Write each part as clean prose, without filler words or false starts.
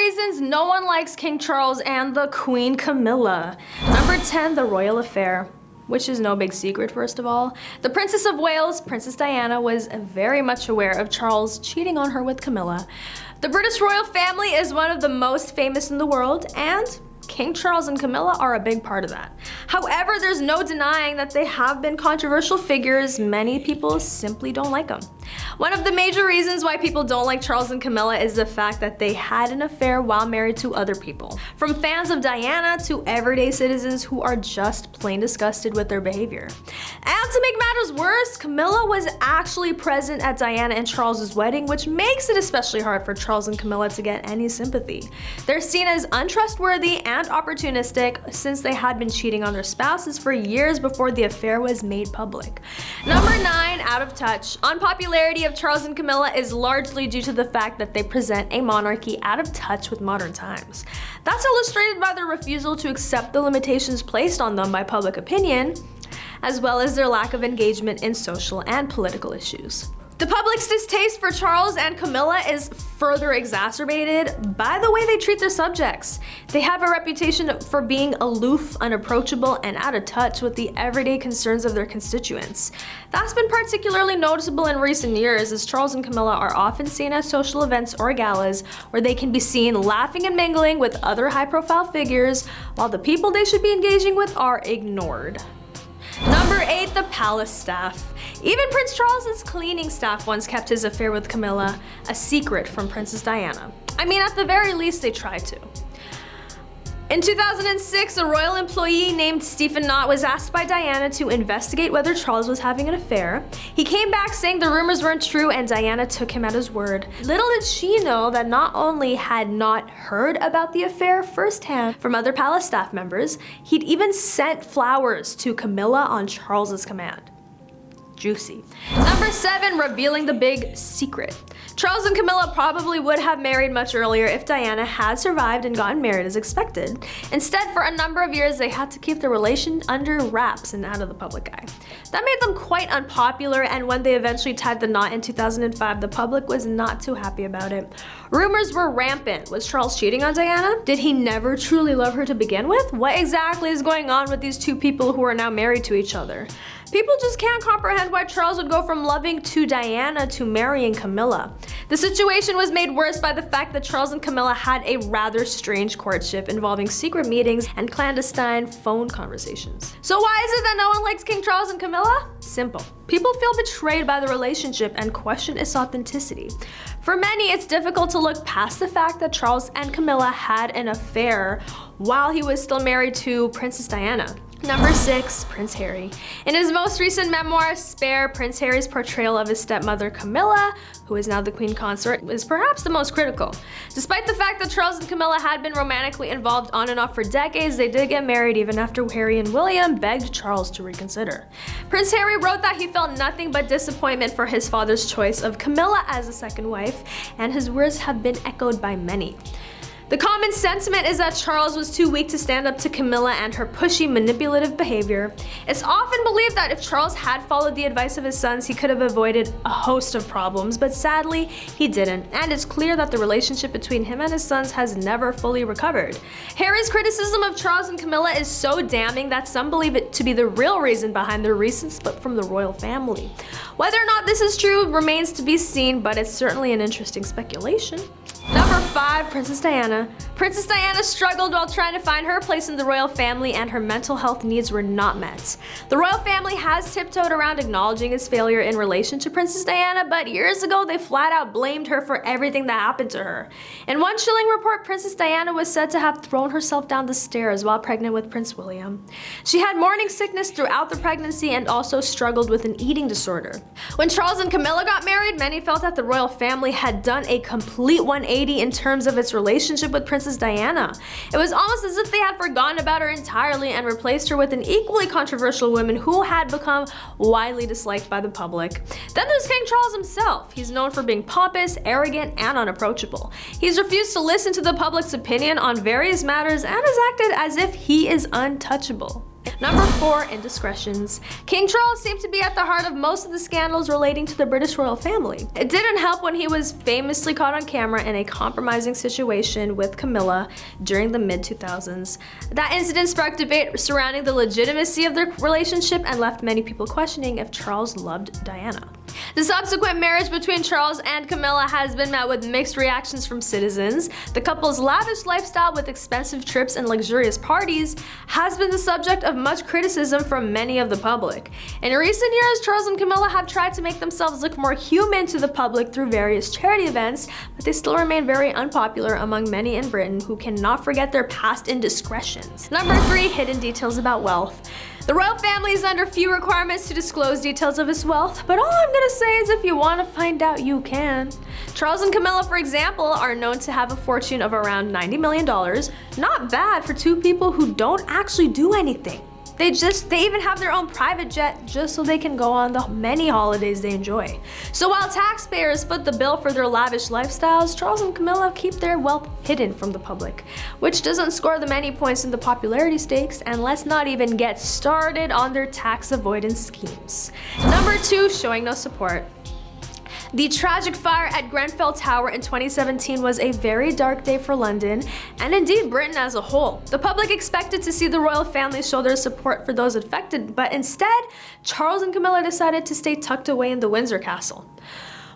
reasons no one likes King Charles and the Queen Camilla. Number 10, the royal affair. Which is no big secret, first of all. The Princess of Wales, Princess Diana, was very much aware of Charles cheating on her with Camilla. The British royal family is one of the most famous in the world, and King Charles and Camilla are a big part of that. However, there's no denying that they have been controversial figures. Many people simply don't like them. One of the major reasons why people don't like Charles and Camilla is the fact that they had an affair while married to other people. From fans of Diana to everyday citizens who are just plain disgusted with their behavior. And to make matters worse, Camilla was actually present at Diana and Charles's wedding, which makes it especially hard for Charles and Camilla to get any sympathy. They're seen as untrustworthy and opportunistic since they had been cheating on their spouses for years before the affair was made public. Number 9, out of touch. Unpopularity of Charles and Camilla is largely due to the fact that they present a monarchy out of touch with modern times. That's illustrated by their refusal to accept the limitations placed on them by public opinion, as well as their lack of engagement in social and political issues. The public's distaste for Charles and Camilla is further exacerbated by the way they treat their subjects. They have a reputation for being aloof, unapproachable, and out of touch with the everyday concerns of their constituents. That's been particularly noticeable in recent years, as Charles and Camilla are often seen at social events or galas where they can be seen laughing and mingling with other high-profile figures, while the people they should be engaging with are ignored. Number 8, the palace staff. Even Prince Charles's cleaning staff once kept his affair with Camilla a secret from Princess Diana. I mean, at the very least, they tried to. In 2006, a royal employee named Stephen Knott was asked by Diana to investigate whether Charles was having an affair. He came back saying the rumors weren't true, and Diana took him at his word. Little did she know that not only had Knott heard about the affair firsthand from other palace staff members, he'd even sent flowers to Camilla on Charles's command. Juicy. Number 7, revealing the big secret. Charles and Camilla probably would have married much earlier if Diana had survived and gotten married as expected. Instead, for a number of years, they had to keep their relation under wraps and out of the public eye. That made them quite unpopular, and when they eventually tied the knot in 2005, the public was not too happy about it. Rumors were rampant. Was Charles cheating on Diana? Did he never truly love her to begin with? What exactly is going on with these two people who are now married to each other? People just can't comprehend why Charles would go from loving to Diana to marrying Camilla. The situation was made worse by the fact that Charles and Camilla had a rather strange courtship involving secret meetings and clandestine phone conversations. So why is it that no one likes King Charles and Camilla? Simple. People feel betrayed by the relationship and question its authenticity. For many, it's difficult to look past the fact that Charles and Camilla had an affair while he was still married to Princess Diana. Number 6, Prince Harry. In his most recent memoir, Spare, Prince Harry's portrayal of his stepmother Camilla, who is now the Queen Consort, is perhaps the most critical. Despite the fact that Charles and Camilla had been romantically involved on and off for decades, they did get married even after Harry and William begged Charles to reconsider. Prince Harry wrote that he felt nothing but disappointment for his father's choice of Camilla as a second wife, and his words have been echoed by many. The common sentiment is that Charles was too weak to stand up to Camilla and her pushy, manipulative behavior. It's often believed that if Charles had followed the advice of his sons, he could have avoided a host of problems, but sadly, he didn't, and it's clear that the relationship between him and his sons has never fully recovered. Harry's criticism of Charles and Camilla is so damning that some believe it to be the real reason behind their recent split from the royal family. Whether or not this is true remains to be seen, but it's certainly an interesting speculation. Number 5, Princess Diana. Princess Diana struggled while trying to find her place in the royal family, and her mental health needs were not met. The royal family has tiptoed around acknowledging its failure in relation to Princess Diana, but years ago they flat out blamed her for everything that happened to her. In one chilling report, Princess Diana was said to have thrown herself down the stairs while pregnant with Prince William. She had morning sickness throughout the pregnancy and also struggled with an eating disorder. When Charles and Camilla got married, many felt that the royal family had done a complete 180 in terms of its relationship with Princess Diana. It was almost as if they had forgotten about her entirely and replaced her with an equally controversial woman who had become widely disliked by the public. Then there's King Charles himself. He's known for being pompous, arrogant, and unapproachable. He's refused to listen to the public's opinion on various matters and has acted as if he is untouchable. Number 4, Indiscretions. King Charles seemed to be at the heart of most of the scandals relating to the British royal family. It didn't help when he was famously caught on camera in a compromising situation with Camilla during the mid-2000s. That incident sparked debate surrounding the legitimacy of their relationship and left many people questioning if Charles loved Diana. The subsequent marriage between Charles and Camilla has been met with mixed reactions from citizens. The couple's lavish lifestyle with expensive trips and luxurious parties has been the subject of much criticism from many of the public. In recent years, Charles and Camilla have tried to make themselves look more human to the public through various charity events, but they still remain very unpopular among many in Britain who cannot forget their past indiscretions. Number 3, hidden details about wealth. The royal family is under few requirements to disclose details of its wealth, but all I'm gonna say is if you want to find out, you can. Charles and Camilla, for example, are known to have a fortune of around $90 million. Not bad for two people who don't actually do anything. They even have their own private jet just so they can go on the many holidays they enjoy. So while taxpayers foot the bill for their lavish lifestyles, Charles and Camilla keep their wealth hidden from the public, which doesn't score them any points in the popularity stakes, and let's not even get started on their tax avoidance schemes. Number 2, showing no support. The tragic fire at Grenfell Tower in 2017 was a very dark day for London, and indeed Britain as a whole. The public expected to see the royal family show their support for those affected, but instead, Charles and Camilla decided to stay tucked away in the Windsor Castle.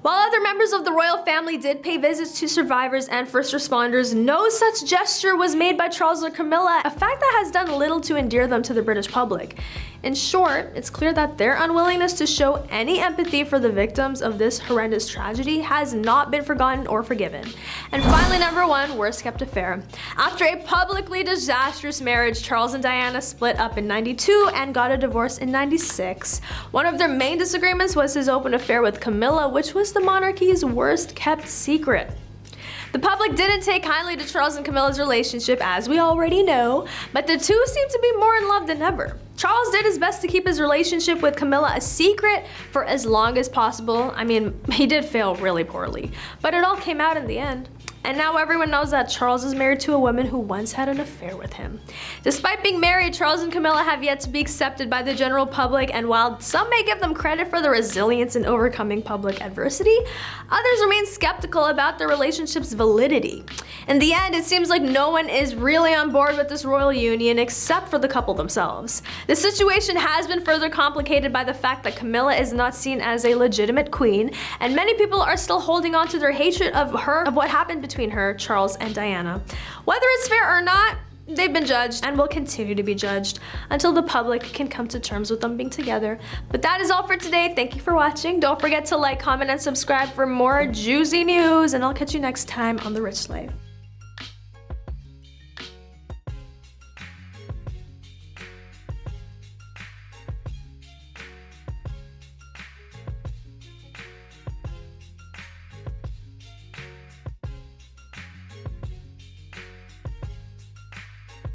While other members of the royal family did pay visits to survivors and first responders, no such gesture was made by Charles or Camilla, a fact that has done little to endear them to the British public. In short, it's clear that their unwillingness to show any empathy for the victims of this horrendous tragedy has not been forgotten or forgiven. And finally, number 1, worst kept affair. After a publicly disastrous marriage, Charles and Diana split up in '92 and got a divorce in '96. One of their main disagreements was his open affair with Camilla, which was the monarchy's worst kept secret. The public didn't take kindly to Charles and Camilla's relationship, as we already know, but the two seem to be more in love than ever. Charles did his best to keep his relationship with Camilla a secret for as long as possible. I mean, he did fail really poorly, but it all came out in the end. And now everyone knows that Charles is married to a woman who once had an affair with him. Despite being married, Charles and Camilla have yet to be accepted by the general public, and while some may give them credit for their resilience in overcoming public adversity, others remain skeptical about their relationship's validity. In the end, it seems like no one is really on board with this royal union except for the couple themselves. The situation has been further complicated by the fact that Camilla is not seen as a legitimate queen, and many people are still holding on to their hatred of what happened between her, Charles, and Diana. Whether it's fair or not, they've been judged and will continue to be judged until the public can come to terms with them being together. But that is all for today. Thank you for watching. Don't forget to like, comment, and subscribe for more juicy news, and I'll catch you next time on The Rich Life.